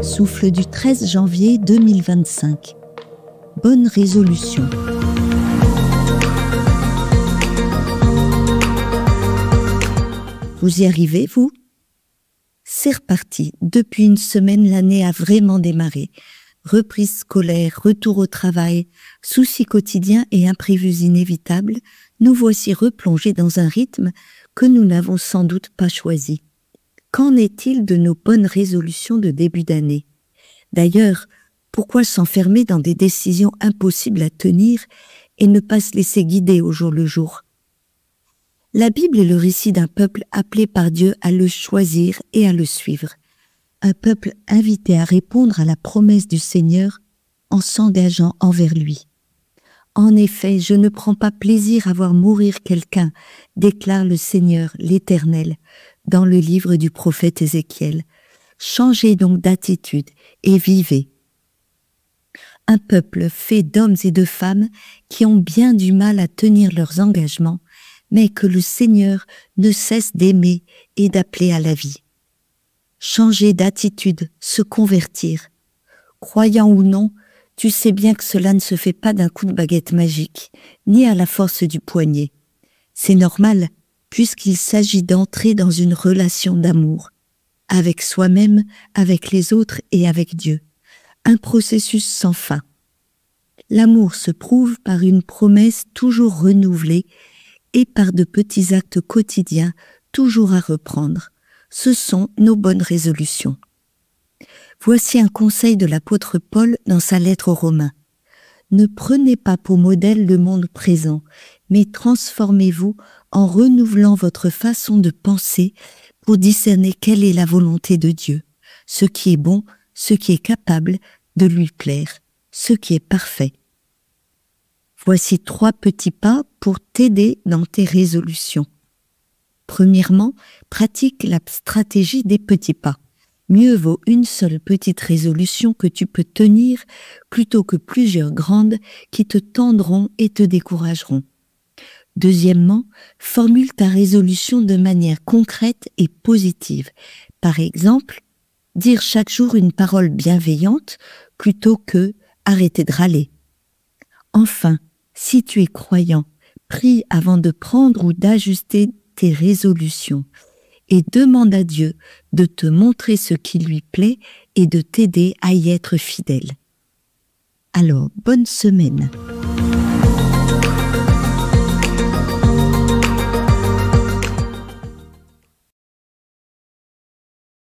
Souffle du 13 janvier 2025. Bonne résolution. Vous y arrivez, vous? C'est reparti. Depuis une semaine, l'année a vraiment démarré. Reprise scolaire, retour au travail, soucis quotidiens et imprévus inévitables, nous voici replongés dans un rythme que nous n'avons sans doute pas choisi. Qu'en est-il de nos bonnes résolutions de début d'année? D'ailleurs, pourquoi s'enfermer dans des décisions impossibles à tenir et ne pas se laisser guider au jour le jour? La Bible est le récit d'un peuple appelé par Dieu à le choisir et à le suivre. Un peuple invité à répondre à la promesse du Seigneur en s'engageant envers lui. En effet, je ne prends pas plaisir à voir mourir quelqu'un, déclare le Seigneur, l'Éternel, dans le livre du prophète Ézéchiel. Changez donc d'attitude et vivez. Un peuple fait d'hommes et de femmes qui ont bien du mal à tenir leurs engagements, mais que le Seigneur ne cesse d'aimer et d'appeler à la vie. Changer d'attitude, se convertir. Croyant ou non, tu sais bien que cela ne se fait pas d'un coup de baguette magique, ni à la force du poignet. C'est normal, puisqu'il s'agit d'entrer dans une relation d'amour, avec soi-même, avec les autres et avec Dieu. Un processus sans fin. L'amour se prouve par une promesse toujours renouvelée et par de petits actes quotidiens toujours à reprendre. Ce sont nos bonnes résolutions. Voici un conseil de l'apôtre Paul dans sa lettre aux Romains. Ne prenez pas pour modèle le monde présent, mais transformez-vous en renouvelant votre façon de penser pour discerner quelle est la volonté de Dieu, ce qui est bon, ce qui est capable de lui plaire, ce qui est parfait. Voici 3 petits pas pour t'aider dans tes résolutions. Premièrement, pratique la stratégie des petits pas. Mieux vaut une seule petite résolution que tu peux tenir plutôt que plusieurs grandes qui te tendront et te décourageront. Deuxièmement, formule ta résolution de manière concrète et positive. Par exemple, dire chaque jour une parole bienveillante plutôt que arrêter de râler. Enfin, si tu es croyant, prie avant de prendre ou d'ajuster tes résolutions et demande à Dieu de te montrer ce qui lui plaît et de t'aider à y être fidèle. Alors, bonne semaine.